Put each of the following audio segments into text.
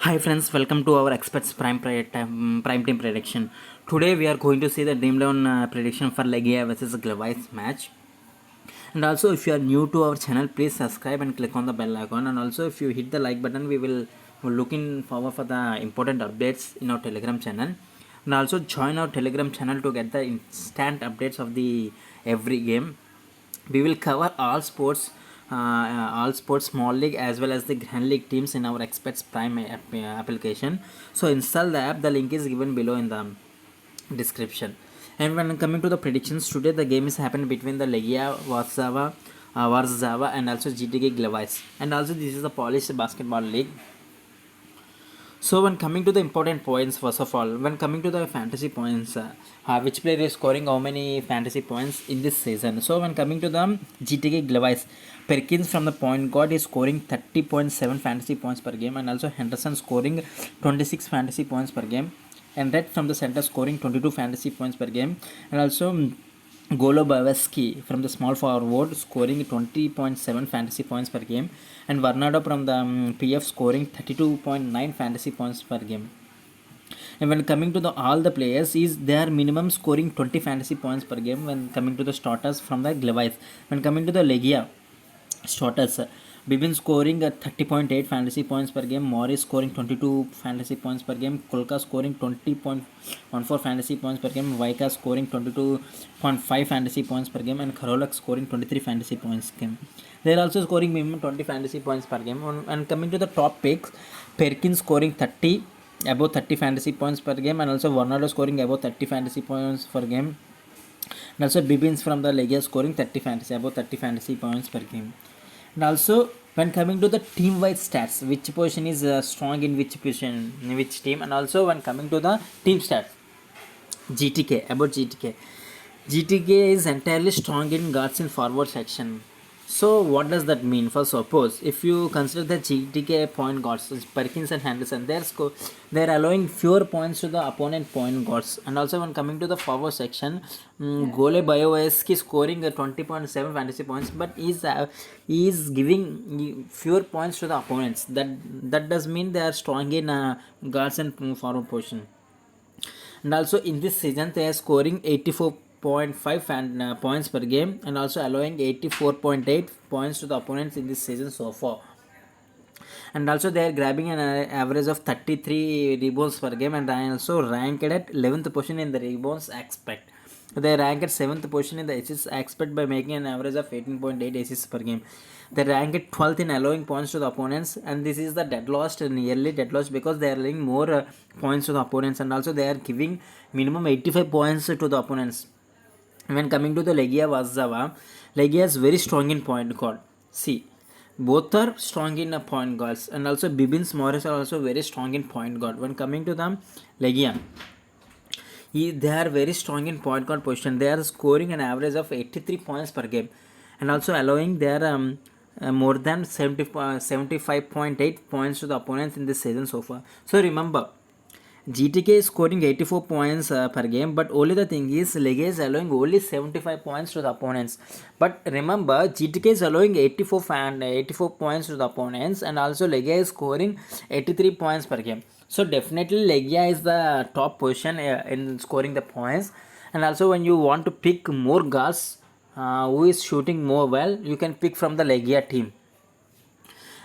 Hi friends, welcome to our experts prime team prediction. Today we are going to see the Dream 11 prediction for Legia versus Glevice match. And also, if you are new to our channel, please subscribe and click on the bell icon. And also, if you hit the like button, we're looking forward for the important updates in our Telegram channel. And also join our Telegram channel to get the instant updates of the every game. We will cover all sports small league as well as the grand league teams in our experts prime application. So install the app, the link is given below in the description. And when coming to the predictions, today the game is happening between the Legia Warszawa and also GTK Glevice, and also this is the Polish basketball league. So when coming to the important points, first of all, when coming to the fantasy points, which player is scoring how many fantasy points in this season? So when coming to the GTK Glevice, Perkins from the point guard is scoring 30.7 fantasy points per game, and also Henderson scoring 26 fantasy points per game, and Red from the center scoring 22 fantasy points per game, and also Golubowiski from the small forward scoring 20.7 fantasy points per game, and Varnado from the PF scoring 32.9 fantasy points per game. And when coming to the all the players, is their minimum scoring 20 fantasy points per game when coming to the starters from the Glevice. When coming to the Legia starters, Bibin scoring at 30.8 fantasy points per game, Morris scoring 22 fantasy points per game, Kolka scoring 20.14 fantasy points per game, Vaika scoring 22.5 fantasy points per game, and Karolak scoring 23 fantasy points per game. They are also scoring minimum 20 fantasy points per game. And coming to the top picks, Perkins scoring 30 above 30 fantasy points per game, and also Varnado scoring above 30 fantasy points per game, and also Bibins from the Legia scoring 30 fantasy above 30 fantasy points per game. And also when coming to the team wide stats, which position is strong in which position in which team, and also when coming to the team stats, GTK is entirely strong in guards in forward section. So what does that mean? For suppose if you consider the GTK point guards, Perkins and Henderson, they're allowing fewer points to the opponent point guards. And also when coming to the forward section, Gole Bayoveski scoring 20.7 fantasy points, but is giving fewer points to the opponents. That does mean they are strong in guards and forward position. And also in this season they are scoring 84.5 points per game, and also allowing 84.8 points to the opponents in this season so far. And also they are grabbing an average of 33 rebounds per game, and I also ranked at 11th position in the rebounds expect. They rank at 7th position in the assists expect by making an average of 18.8 assists per game. They rank at 12th in allowing points to the opponents, and this is the dead lost, nearly dead lost, because they are allowing more points to the opponents, and also they are giving minimum 85 points to the opponents. When coming to the Legia Warszawa, Legia is very strong in point guard. See, both are strong in point guards, and also Bibins Morris are also very strong in point guard. When coming to the Legia, they are very strong in point guard position. They are scoring an average of 83 points per game, and also allowing their more than 75.8 points to the opponents in this season so far. So remember, GTK is scoring 84 points per game, but only the thing is Lega is allowing only 75 points to the opponents. But remember, GTK is allowing 84 points to the opponents, and also Lega is scoring 83 points per game. So definitely Legia is the top position in scoring the points. And also when you want to pick more guys who is shooting more well, you can pick from the Legia team.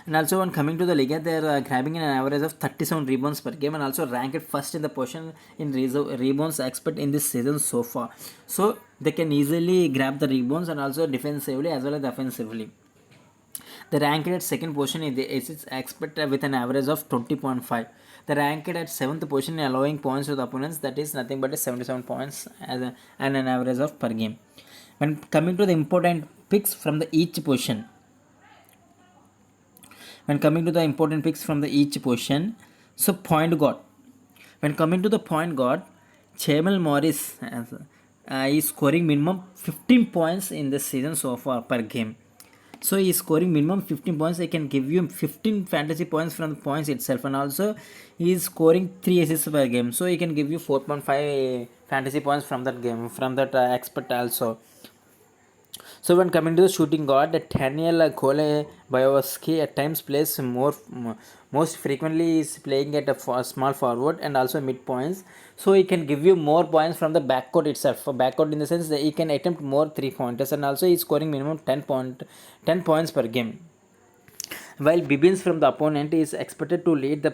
And also when coming to the Liga, they are grabbing an average of 37 rebounds per game, and also ranked first in the position in rebounds expert in this season so far. So they can easily grab the rebounds and also defensively as well as offensively. They ranked at second position in the assists expert with an average of 20.5. They ranked at seventh position in allowing points to the opponents, that is nothing but 77 points and an average of per game. When coming to the important picks from the each position, when coming to the important picks from the each position, so point guard. When coming to the point guard, Chamel Morris is scoring minimum 15 points in this season so far per game. So he is scoring minimum 15 points. I can give you 15 fantasy points from the points itself, and also he is scoring 3 assists per game. So he can give you 4.5 fantasy points from that game, from that expert also. So when coming to the shooting guard, Daniel Kolebayovsky at times plays most frequently is playing at a small forward and also mid points. So he can give you more points from the backcourt itself. For backcourt in the sense that he can attempt more 3 pointers, and also he's scoring minimum 10 points per game. While Bibbins from the opponent is expected to lead the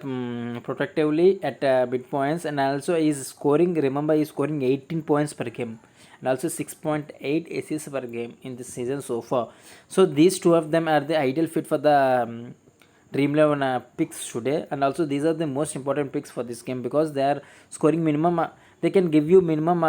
protectively at mid points, and also is scoring. Remember, he's scoring 18 points per game and also 6.8 assists per game in this season so far. So these two of them are the ideal fit for the Dream 11 picks today, and also these are the most important picks for this game because they are scoring minimum. They can give you minimum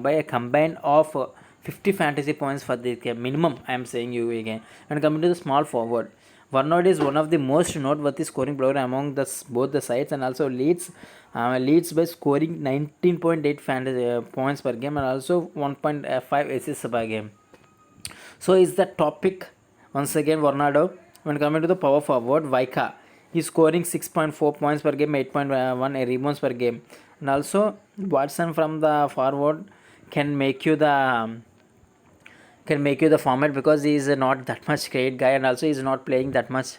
by a combine of 50 fantasy points for the game minimum. I am saying you again. And coming to the small forward, Varnod is one of the most noteworthy scoring player among both the sides, and also leads by scoring 19.8 fantasy points per game and also 1.5 assists per game. So is the top pick once again Varnado. When coming to the power forward, Vaika, he's scoring 6.4 points per game, 8.1 rebounds per game, and also Watson from the forward can make you the format because he is not that much great guy, and also he is not playing that much.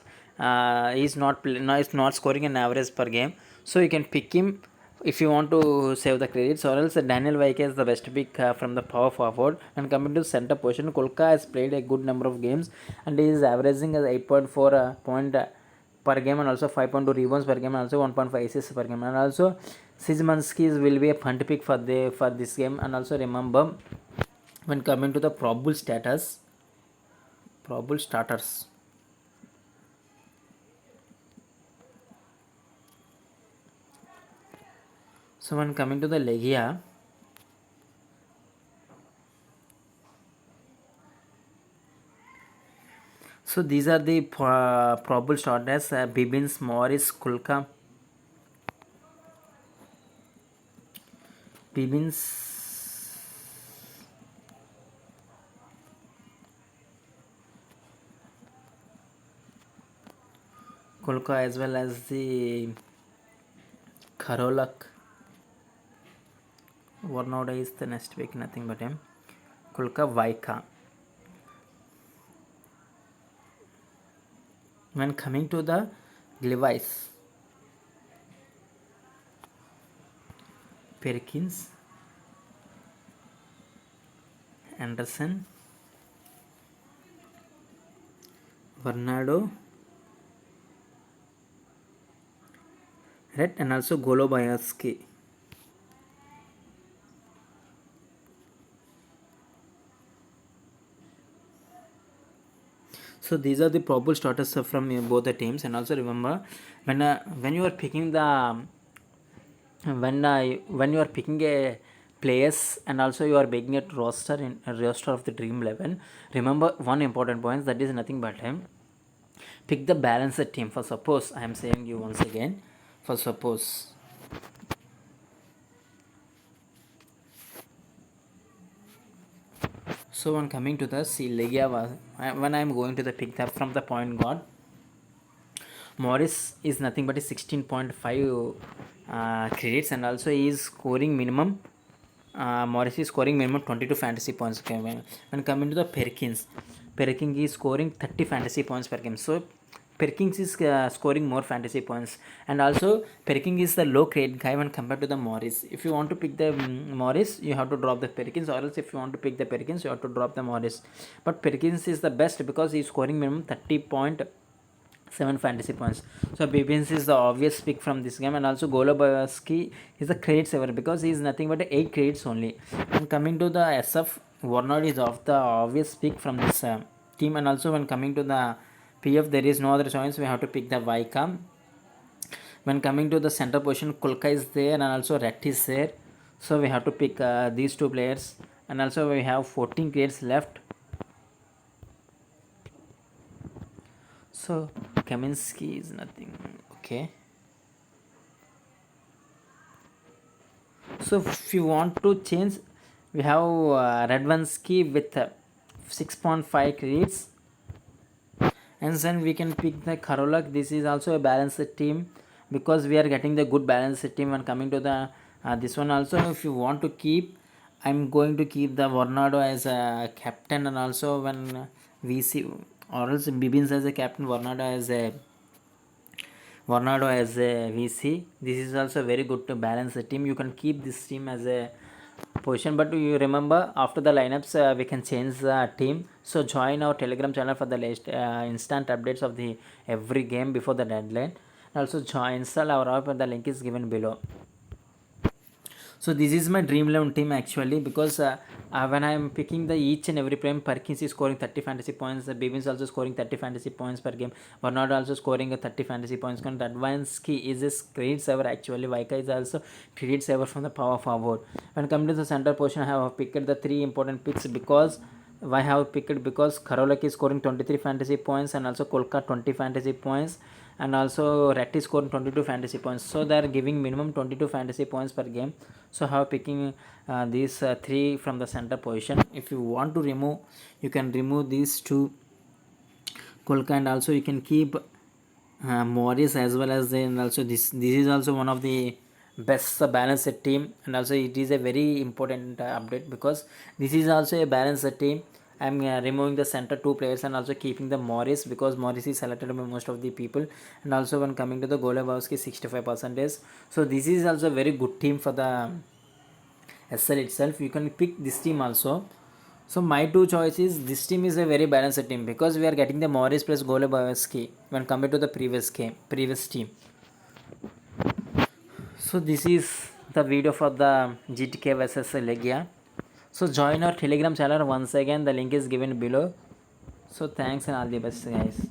He's not scoring an average per game, so you can pick him if you want to save the credits, or else Daniel Vaike is the best pick from the power forward. And coming to center position, Kolka has played a good number of games and he is averaging as 8.4 point per game and also 5.2 rebounds per game and also 1.5 assists per game. And also Szymanski will be a punt pick for this game. And also remember, when coming to the probable starters. So when coming to the Legia, so these are the probable starters: Bibbins, Morris, Kulka, Bibbins, Kulka, as well as the Karolak. Varnoda is the next pick, nothing but him. Kulka, Vaika. When coming to the Levi's, Perkins, Anderson, Bernardo, Red, and also Golobayevsky. So these are the probable starters from both the teams. And also remember, when you are picking the when you are picking a players and also you are making a roster of the Dream 11, remember one important point, that is nothing but pick the balanced team. For suppose, I am saying you once again, for suppose so when coming to the Legia, when I am going to the pick that from the point guard, Morris is nothing but a 16.5 credits, and also he is scoring minimum. Morris is scoring minimum 22 fantasy points per game. When coming to the Perkins is scoring 30 fantasy points per game. So Perkins is scoring more fantasy points, and also Perkins is the low grade guy when compared to the Morris. If you want to pick the Morris, you have to drop the Perkins, or else if you want to pick the Perkins, you have to drop the Morris. But Perkins is the best because he is scoring minimum 30.7 fantasy points. So Bibbins is the obvious pick from this game, and also Golobayevsky is the credit saver because he is nothing but 8 credits only. And coming to the SF, Warnard is of the obvious pick from this team. And also when coming to the PF, there is no other choice, we have to pick the Vaika. When coming to the center position, Kulka is there and also Rat is there, so we have to pick these two players. And also we have 14 credits left. So Kaminsky is nothing. Okay, so if you want to change, we have Radvansky with 6.5 credits, and then we can pick the Karolak. This is also a balanced team because we are getting the good balanced team. When coming to the this one also, if you want to keep I'm going to keep the Varnado as a captain, and also when VC or else Bibins as a captain, Varnado as a VC. This is also very good to balance the team. You can keep this team as a position, but you remember after the lineups we can change the team. So join our Telegram channel for the latest instant updates of the every game before the deadline. Also join install our app, and the link is given below. So this is my dream 11 team actually, because when I am picking the each and every prime, Perkins is scoring 30 fantasy points, Bivins also scoring 30 fantasy points per game, Bernard also scoring a 30 fantasy points. Advansky is a great server actually. Vaika is also great server from the power forward. When coming to the center position, I have picked the three important picks because why I have picked, because Karolak is scoring 23 fantasy points, and also Kolka 20 fantasy points, and also Rat is scoring 22 fantasy points. So they are giving minimum 22 fantasy points per game. So how picking these three from the center position. If you want to remove, you can remove these two Kolka, and also you can keep Morris as well as then also this is also one of the best balanced team, and also it is a very important update because this is also a balanced team. I'm removing the center two players and also keeping the Morris, because Morris is selected by most of the people, and also when coming to the Golubowski 65%. So this is also a very good team for the SL itself. You can pick this team also. So my two choices, this team is a very balanced team because we are getting the Morris plus Golubowski when compared to the previous team. So this is the video for the GTK versus Legia. So join our Telegram channel once again. The link is given below. So thanks and all the best, guys.